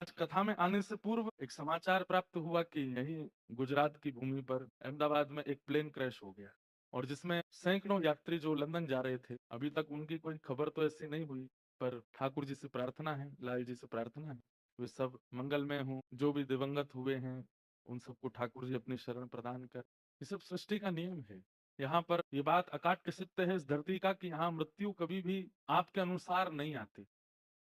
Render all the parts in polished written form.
आज कथा में आने से पूर्व एक समाचार प्राप्त हुआ कि यही गुजरात की भूमि पर अहमदाबाद में एक प्लेन क्रैश हो गया और जिसमें सैकड़ों यात्री जो लंदन जा रहे थे, अभी तक उनकी कोई खबर तो ऐसी नहीं हुई। पर ठाकुर जी से प्रार्थना है, लाल जी से प्रार्थना है, वे सब मंगलमय हों। जो भी दिवंगत हुए हैं उन सबको ठाकुर जी अपनी शरण प्रदान कर। ये सब सृष्टि का नियम है। यहाँ पर ये बात अकाट्य सत्य है इस धरती का कि यहाँ मृत्यु कभी भी आपके अनुसार नहीं आती।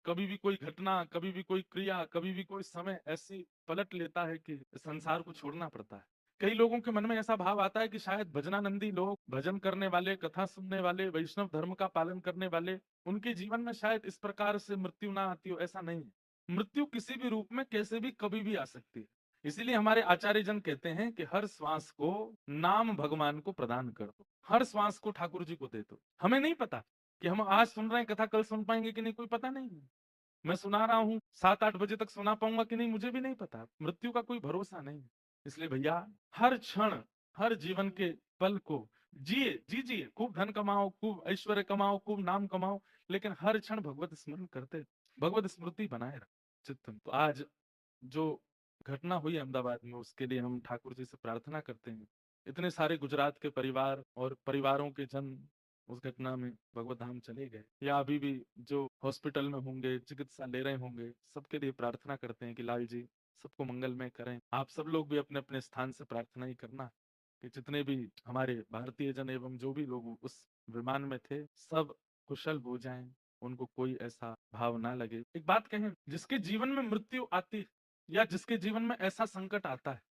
कभी भी कोई घटना, कभी भी कोई क्रिया, कभी भी कोई समय ऐसी पलट लेता है कि संसार को छोड़ना पड़ता है। कई लोगों के मन में ऐसा भाव आता है कि शायद भजनानंदी लोग, भजन करने वाले, कथा सुनने वाले, वैष्णव धर्म का पालन करने वाले, उनके जीवन में शायद इस प्रकार से मृत्यु ना आती हो। ऐसा नहीं है। मृत्यु किसी भी रूप में, कैसे भी, कभी भी आ सकती है। इसीलिए हमारे आचार्य जन कहते हैं कि हर श्वास को नाम भगवान को प्रदान कर दो, हर श्वास को ठाकुर जी को दे दो। हमें नहीं पता कि हम आज सुन रहे हैं कथा, कल सुन पाएंगे कि नहीं, कोई पता नहीं है। मैं सुना रहा हूँ, 7-8 बजे तक सुना पाऊंगा कि नहीं, मुझे भी नहीं पता। मृत्यु का कोई भरोसा नहीं। इसलिए भैया, हर क्षण, हर जीवन के पल को जीजिए। खूब धन कमाओ, खूब ऐश्वर्य कमाओ, खूब नाम कमाओ, लेकिन हर क्षण भगवत स्मरण करते, भगवत स्मृति बनाए रखो चित्त में। तो आज जो घटना हुई अहमदाबाद में, उसके लिए हम ठाकुर जी से प्रार्थना करते हैं। इतने सारे गुजरात के परिवार और परिवारों के जन उस घटना में भगवत धाम चले गए, या अभी भी जो हॉस्पिटल में होंगे, चिकित्सा ले रहे होंगे, सबके लिए प्रार्थना करते हैं कि लाल जी सबको मंगलमय करें। आप सब लोग भी अपने अपने स्थान से प्रार्थना ही करना कि जितने भी हमारे भारतीय जन एवं जो भी लोग उस विमान में थे, सब कुशल हो जाएं, उनको कोई ऐसा भाव ना लगे। एक बात कहें, जिसके जीवन में मृत्यु आती है या जिसके जीवन में ऐसा संकट आता है,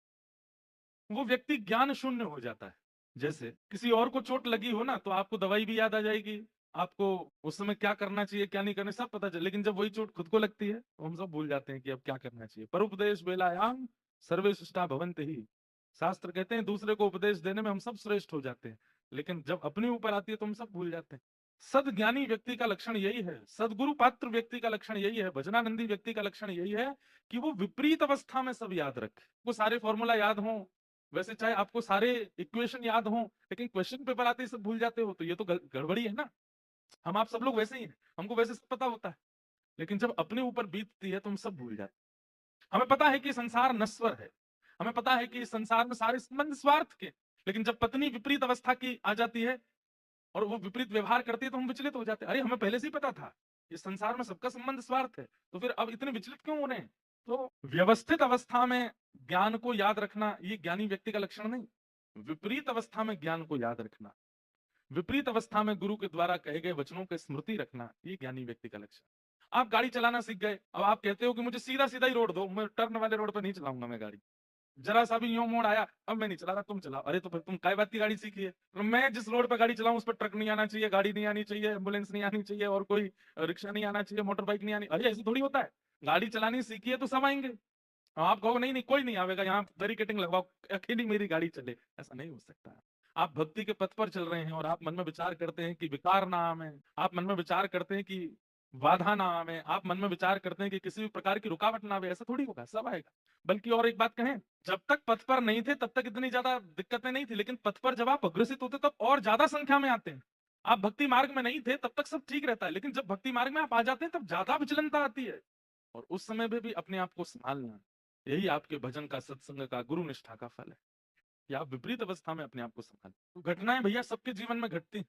वो व्यक्ति ज्ञान शून्य हो जाता है। जैसे किसी और को चोट लगी हो ना, तो आपको दवाई भी याद आ जाएगी, आपको उस समय क्या करना चाहिए, क्या नहीं करना, सब पता चले। लेकिन जब वही चोट खुद को लगती है तो हम सब भूल जाते हैं कि अब क्या करना चाहिए। पर उपदेश बेलायाम सर्वे शिष्टा भवन्ति ही। शास्त्र कहते हैं दूसरे को उपदेश देने में हम सब श्रेष्ठ हो जाते हैं, लेकिन जब अपने ऊपर आती है तो हम सब भूल जाते हैं। सदज्ञानी व्यक्ति का लक्षण यही है, सदगुरु पात्र व्यक्ति का लक्षण यही है, भजनानंदी व्यक्ति का लक्षण यही है कि वो विपरीत अवस्था में सब याद रखे। वो सारे फॉर्मूला याद हों, वैसे चाहे आपको सारे इक्वेशन याद हों, लेकिन क्वेश्चन पेपर आते ही सब भूल जाते हो, तो ये तो गड़बड़ी है ना। हम आप सब लोग वैसे ही हैं, हमको वैसे सब पता होता है, लेकिन जब अपने ऊपर बीतती है तो हम सब भूल जाते हैं। हमें पता है कि संसार नश्वर है, हमें पता है कि इस संसार में सारे संबंध स्वार्थ के, लेकिन जब पत्नी विपरीत अवस्था की आ जाती है और वो विपरीत व्यवहार करती है तो हम विचलित हो जाते हैं। अरे हमें पहले से ही पता था इस संसार में सबका संबंध स्वार्थ है, तो फिर अब इतने विचलित क्यों हो रहे हैं। तो व्यवस्थित अवस्था में ज्ञान को याद रखना ये ज्ञानी व्यक्ति का लक्षण नहीं, विपरीत अवस्था में ज्ञान को याद रखना, विपरीत अवस्था में गुरु के द्वारा कहे गए वचनों की स्मृति रखना, ये ज्ञानी व्यक्ति का लक्षण। आप गाड़ी चलाना सीख गए, अब आप कहते हो कि मुझे सीधा सीधा ही रोड दो, मैं टर्न वाले रोड पर नहीं चलाऊंगा मैं गाड़ी। जरा सा भी यूं मोड़ आया, अब मैं नहीं चला रहा, तुम चलाओ। अरे तो फिर तुम काय बात की गाड़ी सीखी है। तो मैं जिस रोड पर गाड़ी चलाऊं उस पर ट्रक नहीं आना चाहिए, गाड़ी नहीं आनी चाहिए, एम्बुलेंस नहीं आनी चाहिए, और कोई रिक्शा नहीं आना चाहिए, मोटर बाइक नहीं आनी। अरे ऐसे थोड़ी होता है। गाड़ी चलानी सीखी है तो सब आएंगे। आप कहो नहीं नहीं कोई नहीं आवेगा, यहाँ बैरिकेटिंग लगवाओ, अकेली मेरी गाड़ी चले, ऐसा नहीं हो सकता। आप भक्ति के पथ पर चल रहे हैं और आप मन में विचार करते हैं कि विकार ना आवे, आप मन में विचार करते हैं कि बाधा ना आवे, आप मन में विचार करते हैं कि किसी भी प्रकार की रुकावट ना आवे, ऐसा थोड़ी होगा, सब आएगा। बल्कि और एक बात कहें, जब तक पथ पर नहीं थे तब तक इतनी ज्यादा दिक्कतें नहीं थी, लेकिन पथ पर जब आप अग्रसित होते तब और ज्यादा संख्या में आते हैं। आप भक्ति मार्ग में नहीं थे तब तक सब ठीक रहता है, लेकिन जब भक्ति मार्ग में आप आ जाते हैं तब ज्यादा विचलनता आती है। और उस समय में भी अपने आप को संभालना, यही आपके भजन का, सत्संग का, गुरु निष्ठा का फल है कि आप विपरीत अवस्था में अपने आप को संभालें। तो घटनाएं भैया सबके जीवन में घटती हैं,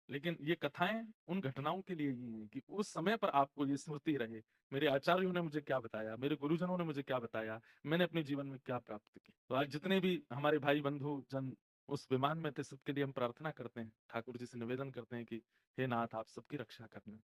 लेकिन ये कथाएं उन घटनाओं के लिए ही हैं कि उस समय पर आपको ये स्मृति रहे, मेरे आचार्यों ने मुझे क्या बताया, मेरे गुरुजनों ने मुझे क्या बताया, मैंने अपने जीवन में क्या प्राप्त किया। तो आज जितने भी हमारे भाई बंधु जन उस विमान में थे, सबके लिए हम प्रार्थना करते हैं, ठाकुर जी से निवेदन करते हैं कि हे नाथ, आप सबकी रक्षा करना।